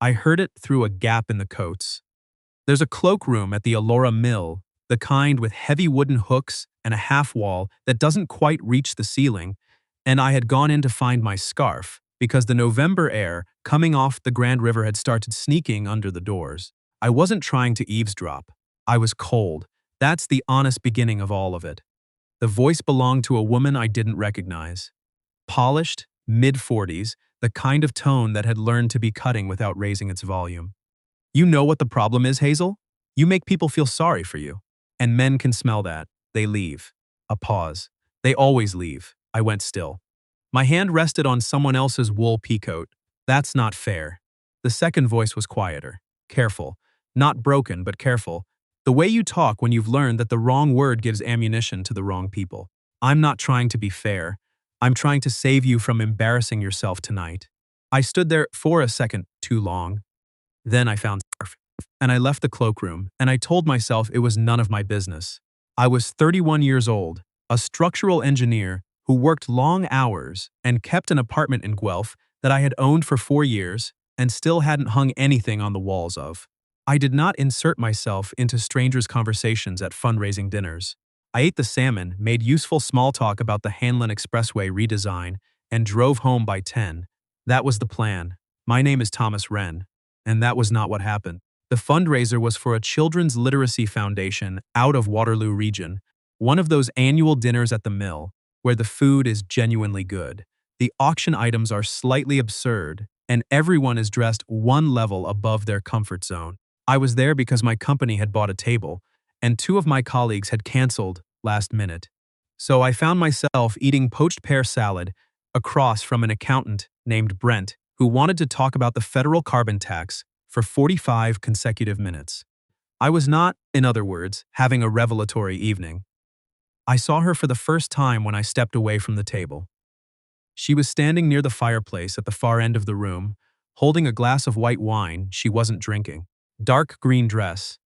I heard it through a gap in the coats. There's a cloakroom at the Alora Mill, the kind with heavy wooden hooks and a half wall that doesn't quite reach the ceiling, and I had gone in to find my scarf because the November air coming off the Grand River had started sneaking under the doors. I wasn't trying to eavesdrop. I was cold. That's the honest beginning of all of it. The voice belonged to a woman I didn't recognize. Polished, mid-40s, the kind of tone that had learned to be cutting without raising its volume. You know what the problem is, Hazel? You make people feel sorry for you. And men can smell that. They leave. A pause. They always leave. I went still. My hand rested on someone else's wool peacoat. That's not fair. The second voice was quieter. Careful. Not broken, but careful. The way you talk when you've learned that the wrong word gives ammunition to the wrong people. I'm not trying to be fair. I'm trying to save you from embarrassing yourself tonight. I stood there for a second too long. Then I found scarf, and I left the cloakroom, and I told myself it was none of my business. I was 31 years old, a structural engineer who worked long hours and kept an apartment in Guelph that I had owned for 4 years and still hadn't hung anything on the walls of. I did not insert myself into strangers' conversations at fundraising dinners. I ate the salmon, made useful small talk about the Hanlon Expressway redesign, and drove home by 10. That was the plan. My name is Thomas Wren. And that was not what happened. The fundraiser was for a children's literacy foundation out of Waterloo region, one of those annual dinners at the mill, where the food is genuinely good. The auction items are slightly absurd, and everyone is dressed one level above their comfort zone. I was there because my company had bought a table, and 2 of my colleagues had canceled last minute. So I found myself eating poached pear salad across from an accountant named Brent, who wanted to talk about the federal carbon tax for 45 consecutive minutes. I was not, in other words, having a revelatory evening. I saw her for the first time when I stepped away from the table. She was standing near the fireplace at the far end of the room, holding a glass of white wine she wasn't drinking. Dark green dress.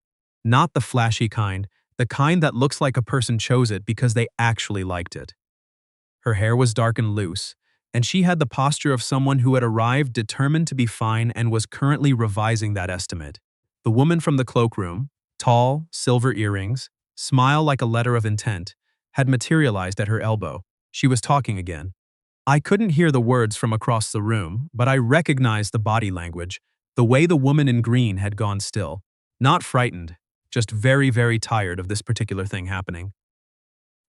Not the flashy kind, the kind that looks like a person chose it because they actually liked it. Her hair was dark and loose, and she had the posture of someone who had arrived determined to be fine and was currently revising that estimate. The woman from the cloakroom, tall, silver earrings, smile like a letter of intent, had materialized at her elbow. She was talking again. I couldn't hear the words from across the room, but I recognized the body language, the way the woman in green had gone still. Not frightened, just very, very tired of this particular thing happening.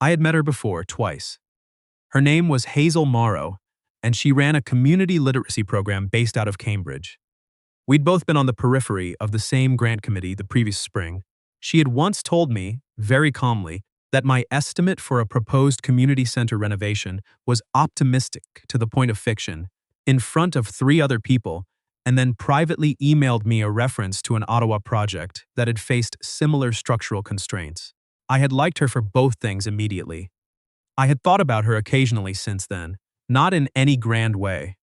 I had met her before, twice. Her name was Hazel Morrow, and she ran a community literacy program based out of Cambridge. We'd both been on the periphery of the same grant committee the previous spring. She had once told me, very calmly, that my estimate for a proposed community center renovation was optimistic to the point of fiction, in front of 3 other people, and then privately emailed me a reference to an Ottawa project that had faced similar structural constraints. I had liked her for both things immediately. I had thought about her occasionally since then, not in any grand way.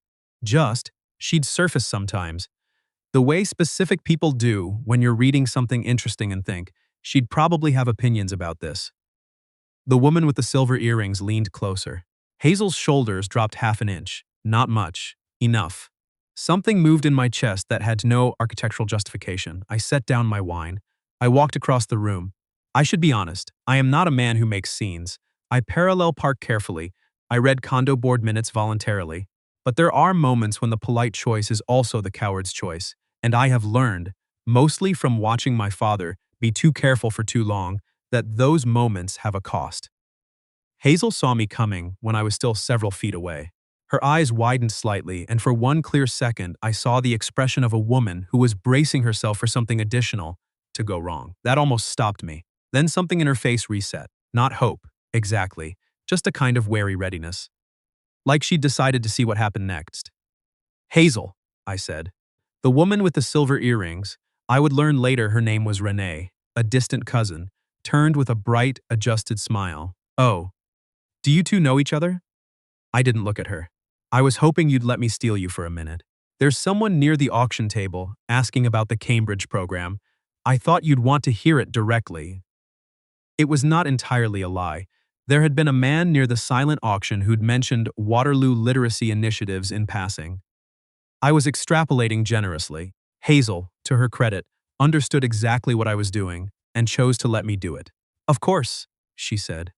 Just, she'd surface sometimes. The way specific people do when you're reading something interesting and think, she'd probably have opinions about this. The woman with the silver earrings leaned closer. Hazel's shoulders dropped half an inch. Not much. Enough. Something moved in my chest that had no architectural justification. I set down my wine. I walked across the room. I should be honest, I am not a man who makes scenes. I parallel park carefully. I read condo board minutes voluntarily. But there are moments when the polite choice is also the coward's choice, and I have learned, mostly from watching my father be too careful for too long, that those moments have a cost. Hazel saw me coming when I was still several feet away. Her eyes widened slightly, and for one clear second I saw the expression of a woman who was bracing herself for something additional to go wrong. That almost stopped me. Then something in her face reset. Not hope, exactly, just a kind of wary readiness. Like she'd decided to see what happened next. Hazel, I said. The woman with the silver earrings, I would learn later her name was Renee, a distant cousin, turned with a bright, adjusted smile. Oh, do you 2 know each other? I didn't look at her. I was hoping you'd let me steal you for a minute. There's someone near the auction table asking about the Cambridge program. I thought you'd want to hear it directly. It was not entirely a lie. There had been a man near the silent auction who'd mentioned Waterloo literacy initiatives in passing. I was extrapolating generously. Hazel, to her credit, understood exactly what I was doing and chose to let me do it. Of course, she said.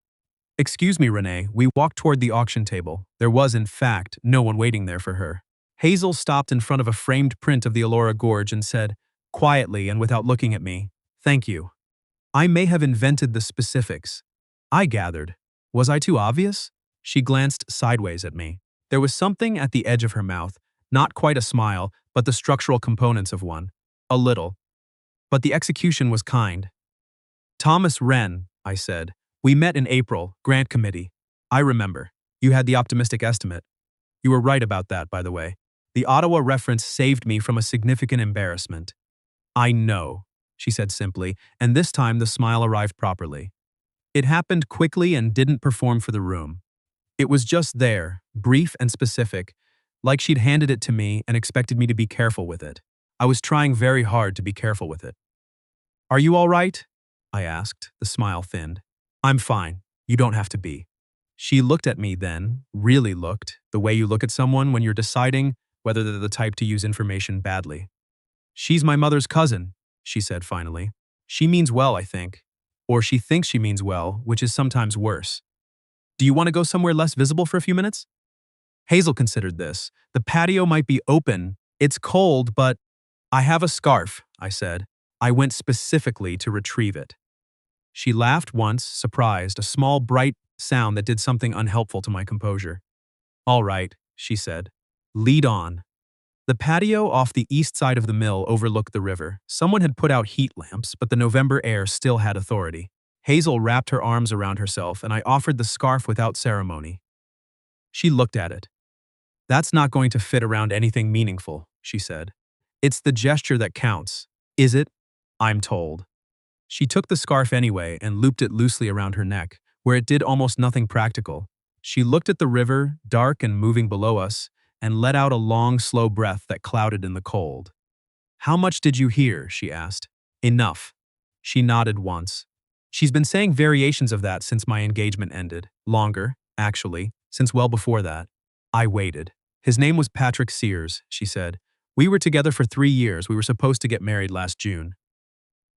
Excuse me, Renee. We walked toward the auction table. There was, in fact, no one waiting there for her. Hazel stopped in front of a framed print of the Elora Gorge and said, quietly and without looking at me, "Thank you." I may have invented the specifics. I gathered. Was I too obvious? She glanced sideways at me. There was something at the edge of her mouth, not quite a smile, but the structural components of one. A little. But the execution was kind. Thomas Wren, I said. We met in April, Grant Committee. I remember. You had the optimistic estimate. You were right about that, by the way. The Ottawa reference saved me from a significant embarrassment. I know, she said simply, and this time the smile arrived properly. It happened quickly and didn't perform for the room. It was just there, brief and specific, like she'd handed it to me and expected me to be careful with it. I was trying very hard to be careful with it. Are you all right? I asked, the smile thinned. I'm fine. You don't have to be. She looked at me then, really looked, the way you look at someone when you're deciding whether they're the type to use information badly. She's my mother's cousin, she said finally. She means well, I think. Or she thinks she means well, which is sometimes worse. Do you want to go somewhere less visible for a few minutes? Hazel considered this. The patio might be open. It's cold, but I have a scarf, I said. I went specifically to retrieve it. She laughed once, surprised, a small, bright sound that did something unhelpful to my composure. All right, she said. Lead on. The patio off the east side of the mill overlooked the river. Someone had put out heat lamps, but the November air still had authority. Hazel wrapped her arms around herself, and I offered the scarf without ceremony. She looked at it. That's not going to fit around anything meaningful, she said. It's the gesture that counts. Is it? I'm told. She took the scarf anyway and looped it loosely around her neck, where it did almost nothing practical. She looked at the river, dark and moving below us, and let out a long, slow breath that clouded in the cold. How much did you hear? She asked. Enough. She nodded once. She's been saying variations of that since my engagement ended. Longer, actually, since well before that. I waited. His name was Patrick Sears, she said. We were together for 3 years. We were supposed to get married last June.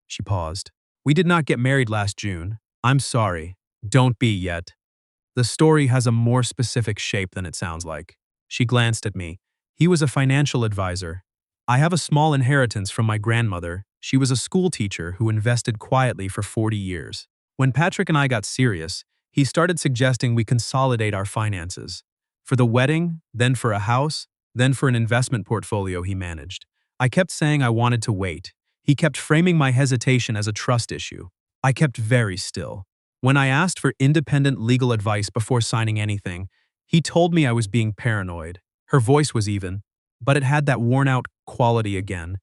She paused. We did not get married last June. I'm sorry. Don't be yet. The story has a more specific shape than it sounds like. She glanced at me. He was a financial advisor. I have a small inheritance from my grandmother. She was a school teacher who invested quietly for 40 years. When Patrick and I got serious, he started suggesting we consolidate our finances. For the wedding, then for a house, then for an investment portfolio he managed. I kept saying I wanted to wait. He kept framing my hesitation as a trust issue. I kept very still. When I asked for independent legal advice before signing anything, he told me I was being paranoid. Her voice was even, but it had that worn-out quality again,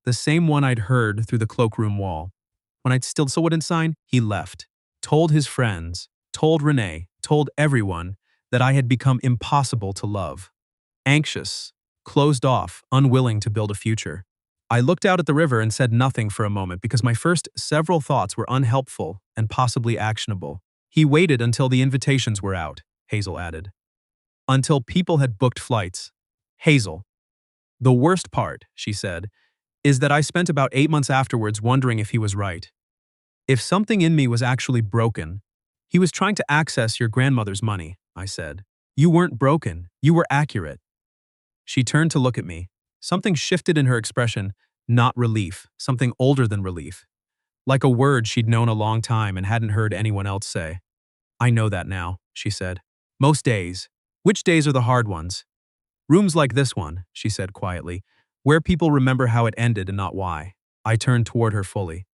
the same one I'd heard through the cloakroom wall. When I still wouldn't sign, he left. Told his friends, told Renee, told everyone that I had become impossible to love. Anxious, closed off, unwilling to build a future. I looked out at the river and said nothing for a moment because my first several thoughts were unhelpful and possibly actionable. He waited until the invitations were out, Hazel added. Until people had booked flights. Hazel. The worst part, she said, is that I spent about 8 months afterwards wondering if he was right. If something in me was actually broken. He was trying to access your grandmother's money, I said. You weren't broken. You were accurate. She turned to look at me. Something shifted in her expression, not relief, something older than relief. Like a word she'd known a long time and hadn't heard anyone else say. I know that now, she said. Most days. Which days are the hard ones? Rooms like this one, she said quietly, where people remember how it ended and not why. I turned toward her fully.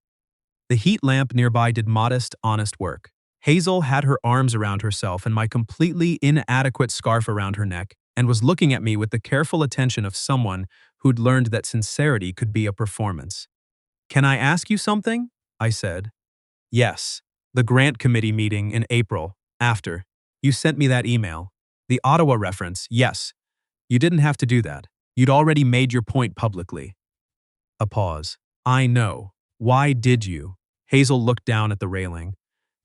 The heat lamp nearby did modest, honest work. Hazel had her arms around herself and my completely inadequate scarf around her neck, and was looking at me with the careful attention of someone who'd learned that sincerity could be a performance. Can I ask you something? I said. Yes. The grant committee meeting in April, after. You sent me that email. The Ottawa reference, yes. You didn't have to do that. You'd already made your point publicly. A pause. I know. Why did you? Hazel looked down at the railing.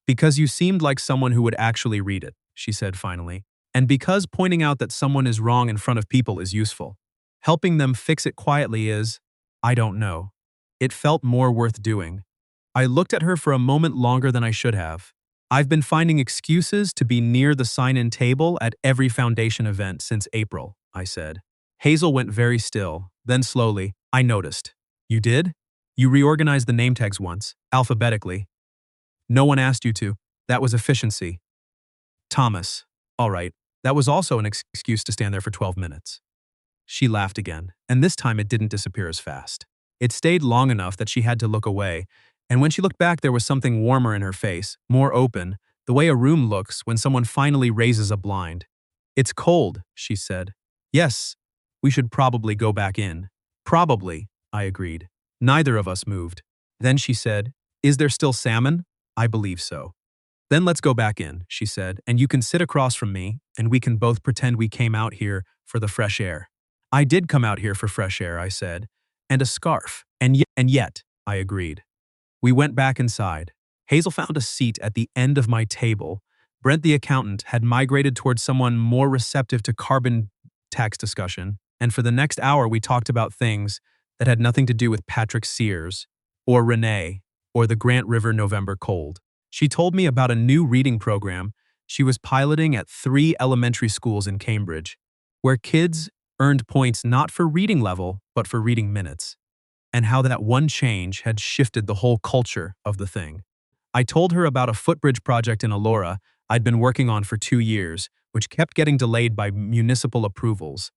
Because you seemed like someone who would actually read it, she said finally. And because pointing out that someone is wrong in front of people is useful. Helping them fix it quietly is. I don't know. It felt more worth doing. I looked at her for a moment longer than I should have. I've been finding excuses to be near the sign-in table at every foundation event since April, I said. Hazel went very still, then slowly, I noticed. You did? You reorganized the name tags once, alphabetically. No one asked you to. That was efficiency. Thomas. All right. That was also an excuse to stand there for 12 minutes. She laughed again, and this time it didn't disappear as fast. It stayed long enough that she had to look away, and when she looked back there was something warmer in her face, more open, the way a room looks when someone finally raises a blind. It's cold, she said. Yes, we should probably go back in. Probably, I agreed. Neither of us moved. Then she said, Is there still salmon? I believe so. Then let's go back in, she said, and you can sit across from me, and we can both pretend we came out here for the fresh air. I did come out here for fresh air, I said, and a scarf, and yet, I agreed. We went back inside. Hazel found a seat at the end of my table. Brent, the accountant, had migrated towards someone more receptive to carbon tax discussion, and for the next hour we talked about things that had nothing to do with Patrick Sears, or Renee, or the Grant River November cold. She told me about a new reading program she was piloting at 3 elementary schools in Cambridge, where kids earned points not for reading level, but for reading minutes, and how that one change had shifted the whole culture of the thing. I told her about a footbridge project in Elora I'd been working on for 2 years, which kept getting delayed by municipal approvals,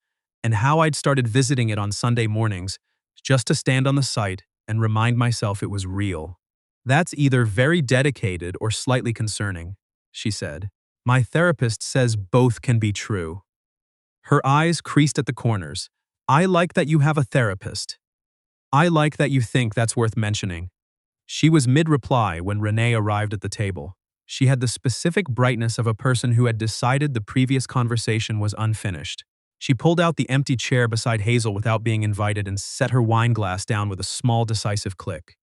and how I'd started visiting it on Sunday mornings just to stand on the site and remind myself it was real. That's either very dedicated or slightly concerning, she said. My therapist says both can be true. Her eyes creased at the corners. I like that you have a therapist. I like that you think that's worth mentioning. She was mid-reply when Renee arrived at the table. She had the specific brightness of a person who had decided the previous conversation was unfinished. She pulled out the empty chair beside Hazel without being invited and set her wine glass down with a small, decisive click.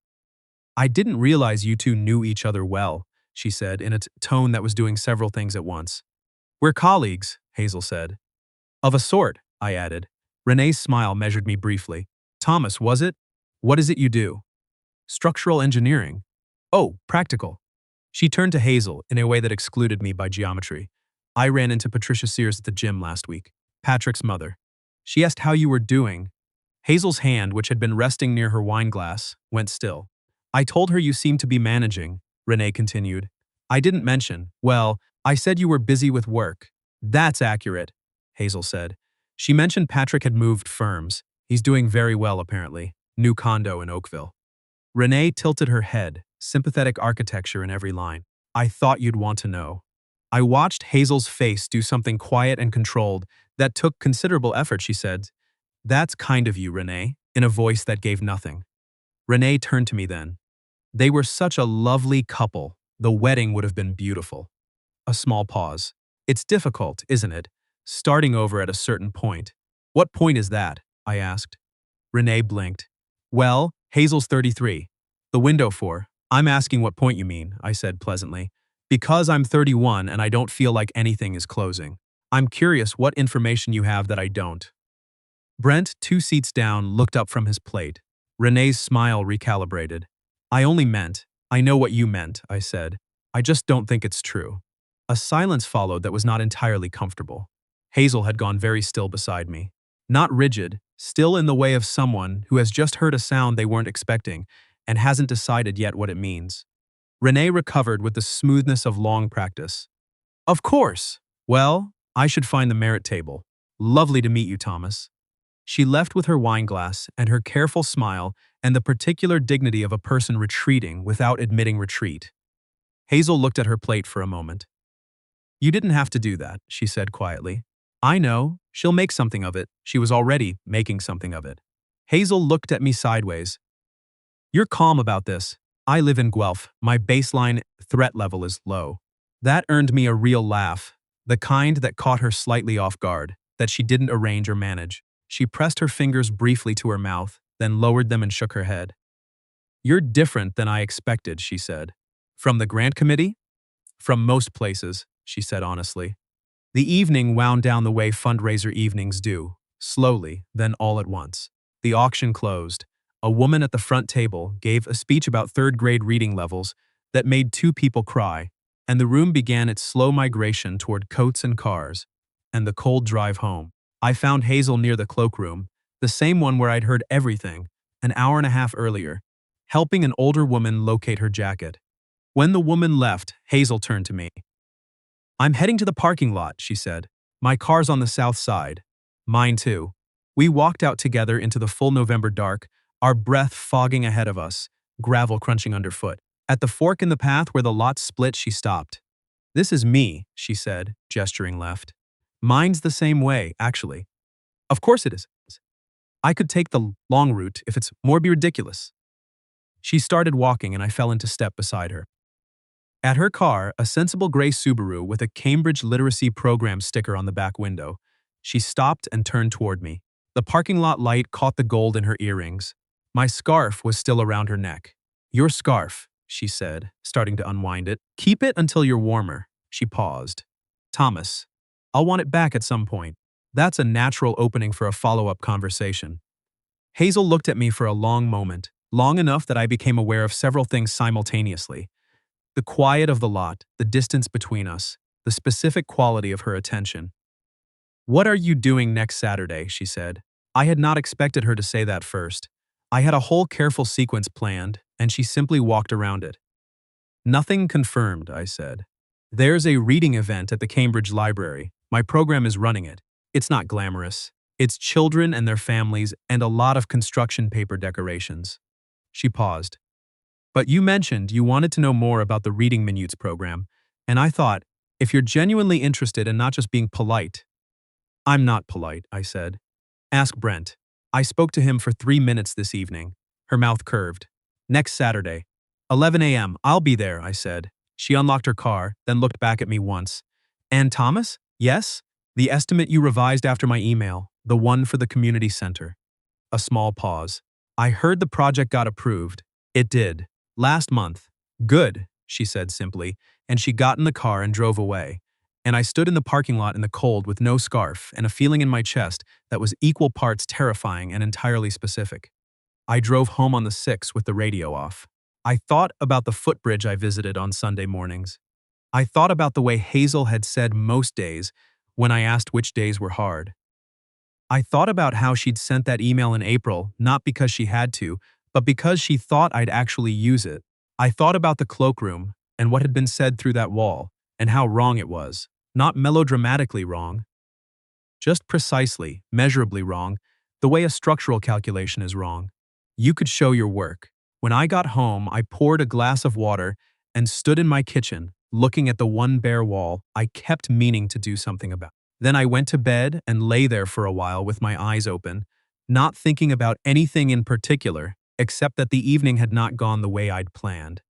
I didn't realize you two knew each other well, she said in a tone that was doing several things at once. We're colleagues, Hazel said. Of a sort, I added. Renee's smile measured me briefly. Thomas, was it? What is it you do? Structural engineering. Oh, practical. She turned to Hazel in a way that excluded me by geometry. I ran into Patricia Sears at the gym last week, Patrick's mother. She asked how you were doing. Hazel's hand, which had been resting near her wine glass, went still. I told her you seemed to be managing, Renee continued. I didn't mention, well, I said you were busy with work. That's accurate, Hazel said. She mentioned Patrick had moved firms. He's doing very well, apparently. New condo in Oakville. Renee tilted her head, sympathetic architecture in every line. I thought you'd want to know. I watched Hazel's face do something quiet and controlled that took considerable effort, she said. That's kind of you, Renee, in a voice that gave nothing. Renee turned to me then. They were such a lovely couple. The wedding would have been beautiful. A small pause. It's difficult, isn't it? Starting over at a certain point. What point is that? I asked. Renee blinked. Well, Hazel's 33. The window for. I'm asking what point you mean, I said pleasantly. Because I'm 31 and I don't feel like anything is closing. I'm curious what information you have that I don't. Brent, 2 seats down, looked up from his plate. Renee's smile recalibrated. I know what you meant, I said. I just don't think it's true. A silence followed that was not entirely comfortable. Hazel had gone very still beside me. Not rigid, still in the way of someone who has just heard a sound they weren't expecting and hasn't decided yet what it means. Renee recovered with the smoothness of long practice. Of course! Well, I should find the merit table. Lovely to meet you, Thomas. She left with her wine glass and her careful smile and the particular dignity of a person retreating without admitting retreat. Hazel looked at her plate for a moment. You didn't have to do that, she said quietly. I know, she'll make something of it. She was already making something of it. Hazel looked at me sideways. You're calm about this. I live in Guelph. My baseline threat level is low. That earned me a real laugh, the kind that caught her slightly off guard, that she didn't arrange or manage. She pressed her fingers briefly to her mouth, then lowered them and shook her head. You're different than I expected, she said. From the grant committee? From most places, she said honestly. The evening wound down the way fundraiser evenings do, slowly, then all at once. The auction closed. A woman at the front table gave a speech about third-grade reading levels that made two people cry, and the room began its slow migration toward coats and cars, and the cold drive home. I found Hazel near the cloakroom, the same one where I'd heard everything, an hour and a half earlier, helping an older woman locate her jacket. When the woman left, Hazel turned to me. "I'm heading to the parking lot," she said. "My car's on the south side." "Mine too." We walked out together into the full November dark, our breath fogging ahead of us, gravel crunching underfoot. At the fork in the path where the lot split, she stopped. "This is me," she said, gesturing left. "Mine's the same way, actually." "Of course it is. I could take the long route if it's more ridiculous." She started walking and I fell into step beside her. At her car, a sensible gray Subaru with a Cambridge Literacy Program sticker on the back window, she stopped and turned toward me. The parking lot light caught the gold in her earrings. My scarf was still around her neck. "Your scarf," she said, starting to unwind it. "Keep it until you're warmer." She paused. "Thomas, I'll want it back at some point." That's a natural opening for a follow-up conversation. Hazel looked at me for a long moment, long enough that I became aware of several things simultaneously. The quiet of the lot, the distance between us, the specific quality of her attention. "What are you doing next Saturday?" she said. I had not expected her to say that first. I had a whole careful sequence planned, and she simply walked around it. "Nothing confirmed," I said. "There's a reading event at the Cambridge Library. My program is running it. It's not glamorous. It's children and their families and a lot of construction paper decorations." She paused. "But you mentioned you wanted to know more about the Reading Minutes program, and I thought, if you're genuinely interested and not just being polite." "I'm not polite," I said. "Ask Brent. I spoke to him for 3 minutes this evening." Her mouth curved. "Next Saturday. 11 a.m. I'll be there," I said. She unlocked her car, then looked back at me once. "And Thomas? Yes? The estimate you revised after my email, the one for the community center." A small pause. "I heard the project got approved." "It did. Last month." "Good," she said simply, and she got in the car and drove away. And I stood in the parking lot in the cold with no scarf and a feeling in my chest that was equal parts terrifying and entirely specific. I drove home on the 6 with the radio off. I thought about the footbridge I visited on Sunday mornings. I thought about the way Hazel had said most days when I asked which days were hard. I thought about how she'd sent that email in April, not because she had to, but because she thought I'd actually use it. I thought about the cloakroom and what had been said through that wall, and how wrong it was. Not melodramatically wrong, just precisely, measurably wrong, the way a structural calculation is wrong. You could show your work. When I got home, I poured a glass of water and stood in my kitchen, looking at the one bare wall I kept meaning to do something about. Then I went to bed and lay there for a while with my eyes open, not thinking about anything in particular, except that the evening had not gone the way I'd planned.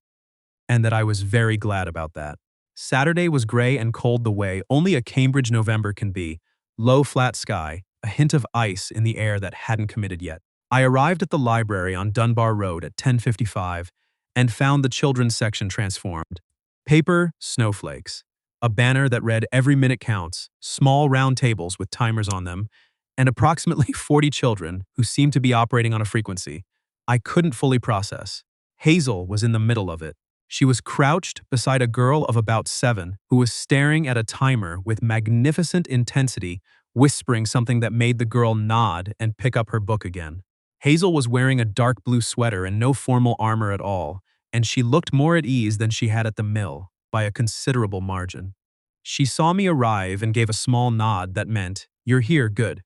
And that I was very glad about that. Saturday was gray and cold the way only a Cambridge November can be. Low flat sky, a hint of ice in the air that hadn't committed yet. I arrived at the library on Dunbar Road at 10:55 and found the children's section transformed. Paper, snowflakes. A banner that read "Every minute counts," small round tables with timers on them, and approximately 40 children who seemed to be operating on a frequency I couldn't fully process. Hazel was in the middle of it. She was crouched beside a girl of about 7 who was staring at a timer with magnificent intensity, whispering something that made the girl nod and pick up her book again. Hazel was wearing a dark blue sweater and no formal armor at all, and she looked more at ease than she had at the mill, by a considerable margin. She saw me arrive and gave a small nod that meant, "You're here, good.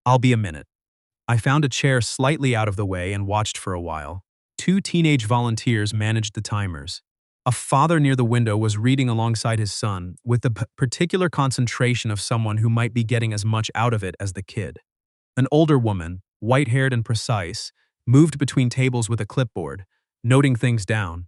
I'll be a minute." I found a chair slightly out of the way and watched for a while. 2 teenage volunteers managed the timers. A father near the window was reading alongside his son, with the particular concentration of someone who might be getting as much out of it as the kid. An older woman, white-haired and precise, moved between tables with a clipboard, noting things down.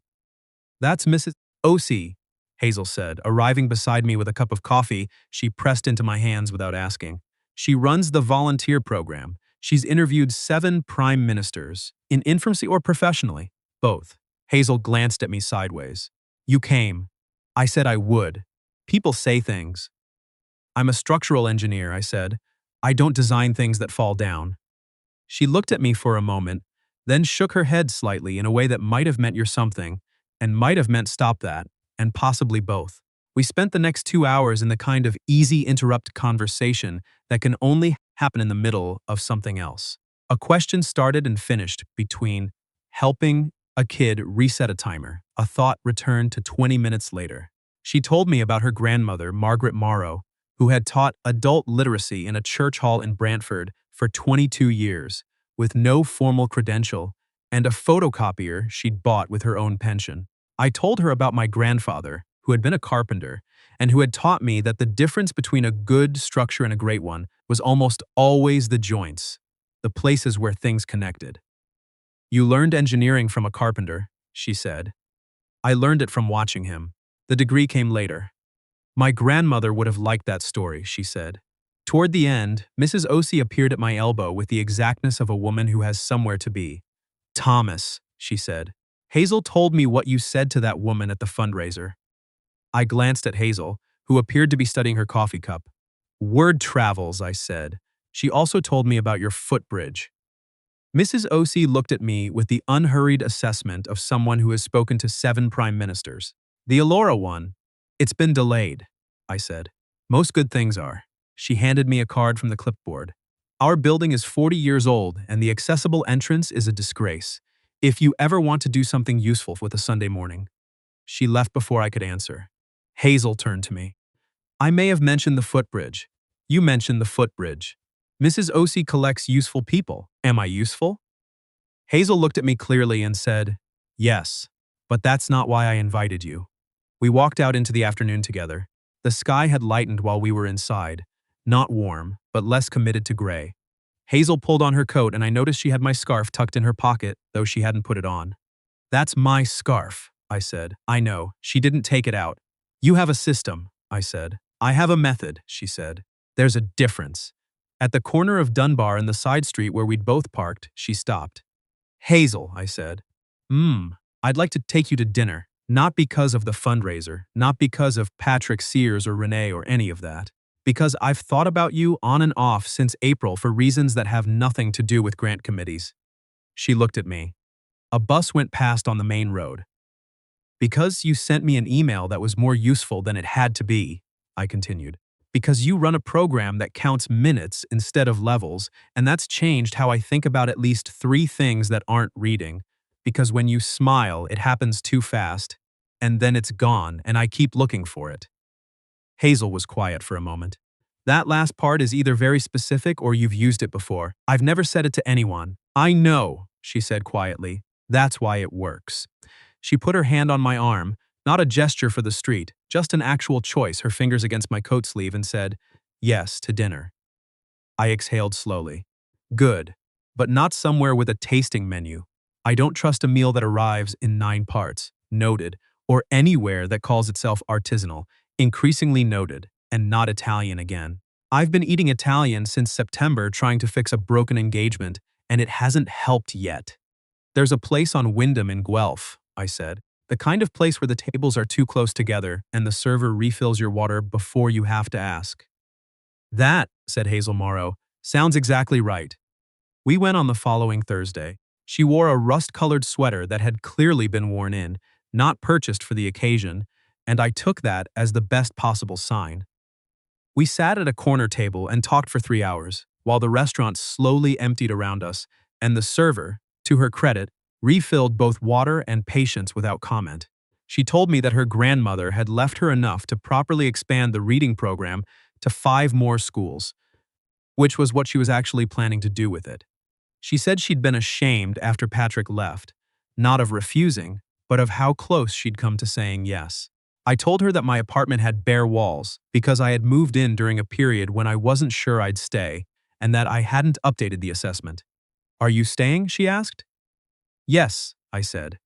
"That's Mrs. O.C.," Hazel said, arriving beside me with a cup of coffee she pressed into my hands without asking. "She runs the volunteer program. She's interviewed 7 prime ministers, in infancy or professionally, both." Hazel glanced at me sideways. "You came." I said I would. People say things. "I'm a structural engineer," I said. "I don't design things that fall down." She looked at me for a moment, then shook her head slightly in a way that might have meant you're something, and might have meant stop that, and possibly both. We spent the next 2 hours in the kind of easy interrupt conversation that can only happen in the middle of something else. A question started and finished between helping a kid reset a timer. A thought returned to 20 minutes later. She told me about her grandmother, Margaret Morrow, who had taught adult literacy in a church hall in Brantford for 22 years, with no formal credential, and a photocopier she'd bought with her own pension. I told her about my grandfather, who had been a carpenter, and who had taught me that the difference between a good structure and a great one was almost always the joints, the places where things connected. You learned engineering from a carpenter, she said. I learned it from watching him. The degree came later. My grandmother would have liked that story, she said. Toward the end, Mrs. Osei appeared at my elbow with the exactness of a woman who has somewhere to be. Thomas, she said. Hazel told me what you said to that woman at the fundraiser. I glanced at Hazel, who appeared to be studying her coffee cup. Word travels, I said. She also told me about your footbridge. Mrs. Osei looked at me with the unhurried assessment of someone who has spoken to 7 prime ministers. The Elora one. It's been delayed, I said. Most good things are. She handed me a card from the clipboard. Our building is 40 years old, and the accessible entrance is a disgrace. If you ever want to do something useful with a Sunday morning. She left before I could answer. Hazel turned to me. I may have mentioned the footbridge. You mentioned the footbridge. Mrs. Osei collects useful people. Am I useful? Hazel looked at me clearly and said, yes, but that's not why I invited you. We walked out into the afternoon together. The sky had lightened while we were inside, not warm, but less committed to gray. Hazel pulled on her coat and I noticed she had my scarf tucked in her pocket, though she hadn't put it on. That's my scarf, I said. I know, she didn't take it out. You have a system, I said. I have a method, she said. There's a difference. At the corner of Dunbar and the side street where we'd both parked, she stopped. Hazel, I said. I'd like to take you to dinner. Not because of the fundraiser, not because of Patrick Sears or Renee or any of that. Because I've thought about you on and off since April for reasons that have nothing to do with grant committees. She looked at me. A bus went past on the main road. Because you sent me an email that was more useful than it had to be, I continued. Because you run a program that counts minutes instead of levels, and that's changed how I think about at least 3 things that aren't reading. Because when you smile, it happens too fast, and then it's gone, and I keep looking for it. Hazel was quiet for a moment. That last part is either very specific or you've used it before. I've never said it to anyone. I know, she said quietly. That's why it works. She put her hand on my arm, not a gesture for the street, just an actual choice, her fingers against my coat sleeve, and said, yes, to dinner. I exhaled slowly. Good, but not somewhere with a tasting menu. I don't trust a meal that arrives in 9 parts, noted, or anywhere that calls itself artisanal, increasingly noted, and not Italian again. I've been eating Italian since September trying to fix a broken engagement, and it hasn't helped yet. There's a place on Wyndham in Guelph, I said. The kind of place where the tables are too close together and the server refills your water before you have to ask. That, said Hazel Morrow, sounds exactly right. We went on the following Thursday. She wore a rust-colored sweater that had clearly been worn in, not purchased for the occasion, and I took that as the best possible sign. We sat at a corner table and talked for 3 hours, while the restaurant slowly emptied around us, and the server, to her credit, refilled both water and patience without comment. She told me that her grandmother had left her enough to properly expand the reading program to 5 more schools, which was what she was actually planning to do with it. She said she'd been ashamed after Patrick left, not of refusing, but of how close she'd come to saying yes. I told her that my apartment had bare walls because I had moved in during a period when I wasn't sure I'd stay, and that I hadn't updated the assessment. Are you staying? She asked. Yes, I said.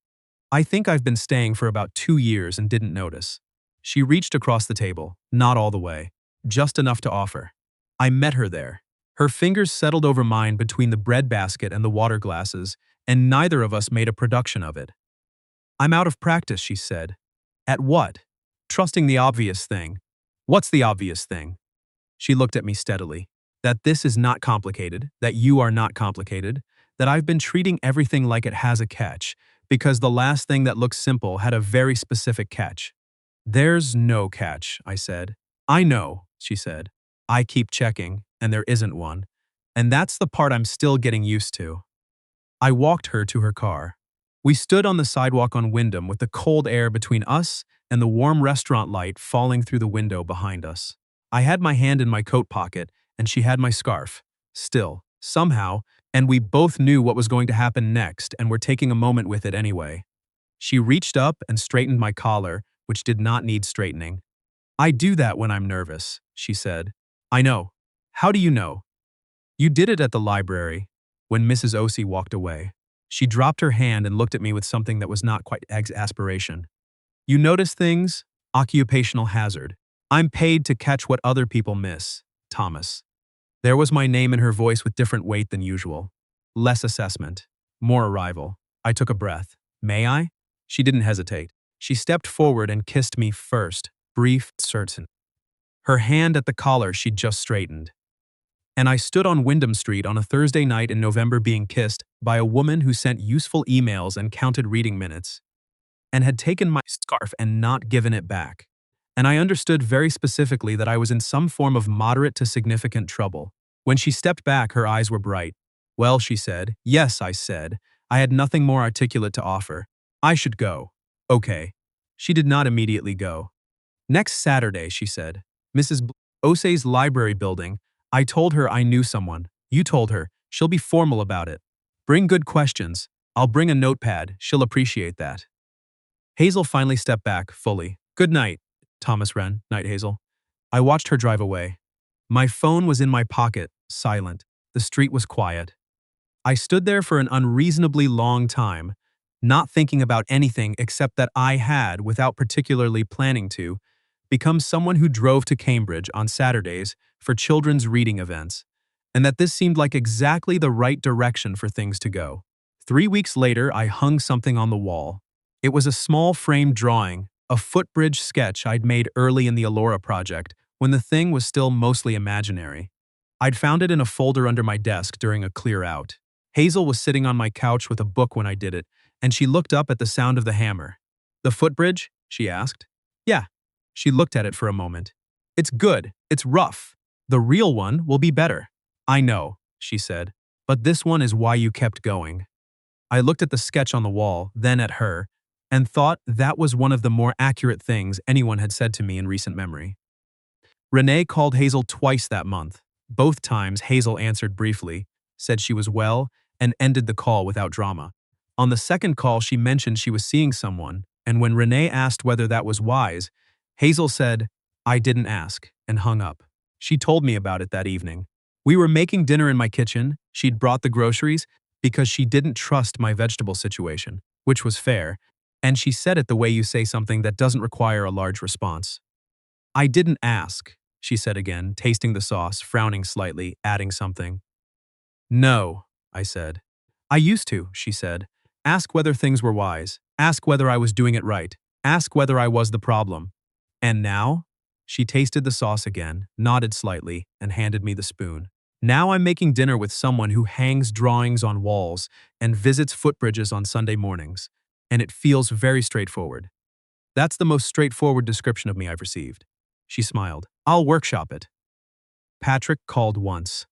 I think I've been staying for about 2 years and didn't notice. She reached across the table, not all the way, just enough to offer. I met her there. Her fingers settled over mine between the breadbasket and the water glasses, and neither of us made a production of it. I'm out of practice, she said. At what? Trusting the obvious thing. What's the obvious thing? She looked at me steadily. That this is not complicated, that you are not complicated, that I've been treating everything like it has a catch, because the last thing that looked simple had a very specific catch. There's no catch, I said. I know, she said. I keep checking, and there isn't one. And that's the part I'm still getting used to. I walked her to her car. We stood on the sidewalk on Wyndham with the cold air between us and the warm restaurant light falling through the window behind us. I had my hand in my coat pocket, and she had my scarf. Still, somehow, and we both knew what was going to happen next and were taking a moment with it anyway. She reached up and straightened my collar, which did not need straightening. I do that when I'm nervous, she said. I know. How do you know? You did it at the library. When Mrs. Osei walked away, she dropped her hand and looked at me with something that was not quite exasperation. You notice things? Occupational hazard. I'm paid to catch what other people miss. Thomas. There was my name in her voice with different weight than usual. Less assessment. More arrival. I took a breath. May I? She didn't hesitate. She stepped forward and kissed me first, brief, certain. Her hand at the collar she'd just straightened. And I stood on Wyndham Street on a Thursday night in November being kissed by a woman who sent useful emails and counted reading minutes, and had taken my scarf and not given it back. And I understood very specifically that I was in some form of moderate to significant trouble. When she stepped back, her eyes were bright. Well, she said. Yes, I said. I had nothing more articulate to offer. I should go. Okay. She did not immediately go. Next Saturday, she said. Mrs. Osei's library building. I told her I knew someone. You told her. She'll be formal about it. Bring good questions. I'll bring a notepad. She'll appreciate that. Hazel finally stepped back, fully. Good night, Thomas Wren. Night, Hazel. I watched her drive away. My phone was in my pocket, silent. The street was quiet. I stood there for an unreasonably long time, not thinking about anything except that I had, without particularly planning to, become someone who drove to Cambridge on Saturdays for children's reading events, and that this seemed like exactly the right direction for things to go. 3 weeks later, I hung something on the wall. It was a small framed drawing, a footbridge sketch I'd made early in the Alora project, when the thing was still mostly imaginary. I'd found it in a folder under my desk during a clear out. Hazel was sitting on my couch with a book when I did it, and she looked up at the sound of the hammer. The footbridge? She asked. Yeah. She looked at it for a moment. It's good. It's rough. The real one will be better. I know, she said, but this one is why you kept going. I looked at the sketch on the wall, then at her, and thought that was one of the more accurate things anyone had said to me in recent memory. Renee called Hazel twice that month. Both times Hazel answered briefly, said she was well, and ended the call without drama. On the second call, she mentioned she was seeing someone, and when Renee asked whether that was wise, Hazel said, I didn't ask, and hung up. She told me about it that evening. We were making dinner in my kitchen. She'd brought the groceries because she didn't trust my vegetable situation, which was fair, and she said it the way you say something that doesn't require a large response. I didn't ask, she said again, tasting the sauce, frowning slightly, adding something. No, I said. I used to, she said. Ask whether things were wise. Ask whether I was doing it right. Ask whether I was the problem. And now? She tasted the sauce again, nodded slightly, and handed me the spoon. Now I'm making dinner with someone who hangs drawings on walls and visits footbridges on Sunday mornings, and it feels very straightforward. That's the most straightforward description of me I've received. She smiled. I'll workshop it. Patrick called once.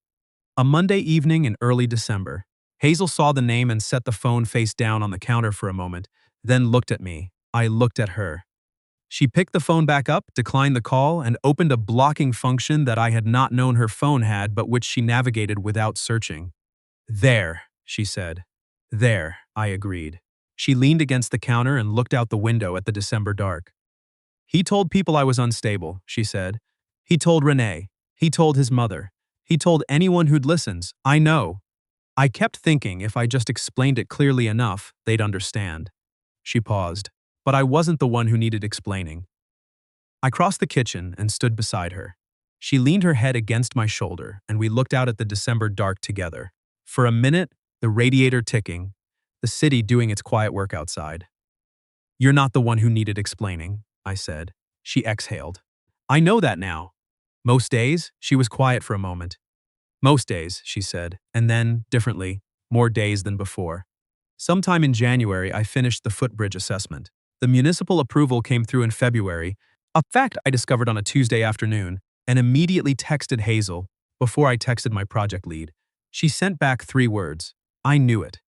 A Monday evening in early December. Hazel saw the name and set the phone face down on the counter for a moment, then looked at me. I looked at her. She picked the phone back up, declined the call, and opened a blocking function that I had not known her phone had but which she navigated without searching. There, she said. There, I agreed. She leaned against the counter and looked out the window at the December dark. He told people I was unstable, she said. He told Renee. He told his mother. He told anyone who'd listen. I know. I kept thinking if I just explained it clearly enough, they'd understand. She paused. But I wasn't the one who needed explaining. I crossed the kitchen and stood beside her. She leaned her head against my shoulder, and we looked out at the December dark together. For a minute, the radiator ticking, the city doing its quiet work outside. You're not the one who needed explaining, I said. She exhaled. I know that now. Most days, she was quiet for a moment. Most days, she said, and then, differently, more days than before. Sometime in January, I finished the footbridge assessment. The municipal approval came through in February, a fact I discovered on a Tuesday afternoon, and immediately texted Hazel before I texted my project lead. She sent back 3 words. I knew it.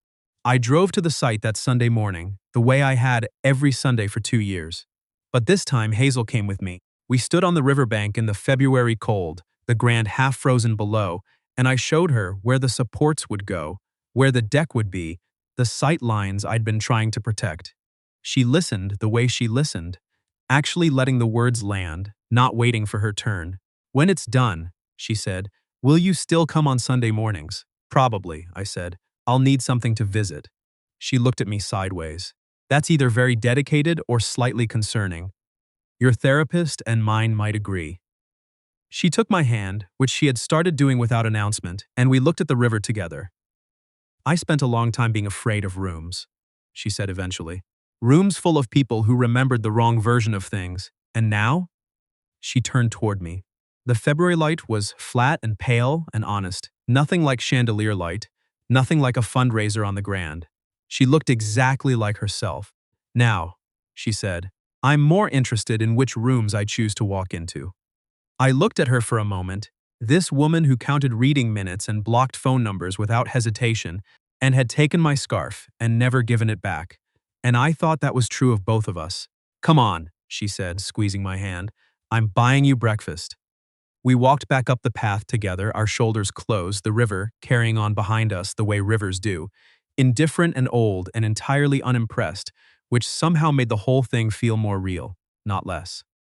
I drove to the site that Sunday morning, the way I had every Sunday for 2 years. But this time, Hazel came with me. We stood on the riverbank in the February cold, the Grand half-frozen below, and I showed her where the supports would go, where the deck would be, the sight lines I'd been trying to protect. She listened the way she listened, actually letting the words land, not waiting for her turn. When it's done, she said, will you still come on Sunday mornings? Probably, I said. I'll need something to visit. She looked at me sideways. That's either very dedicated or slightly concerning. Your therapist and mine might agree. She took my hand, which she had started doing without announcement, and we looked at the river together. I spent a long time being afraid of rooms, she said eventually. Rooms full of people who remembered the wrong version of things. And now? She turned toward me. The February light was flat and pale and honest, nothing like chandelier light, nothing like a fundraiser on the Grand. She looked exactly like herself. Now, she said, I'm more interested in which rooms I choose to walk into. I looked at her for a moment, this woman who counted reading minutes and blocked phone numbers without hesitation and had taken my scarf and never given it back. And I thought that was true of both of us. Come on, she said, squeezing my hand. I'm buying you breakfast. We walked back up the path together, our shoulders closed, the river carrying on behind us the way rivers do, indifferent and old and entirely unimpressed, which somehow made the whole thing feel more real, not less.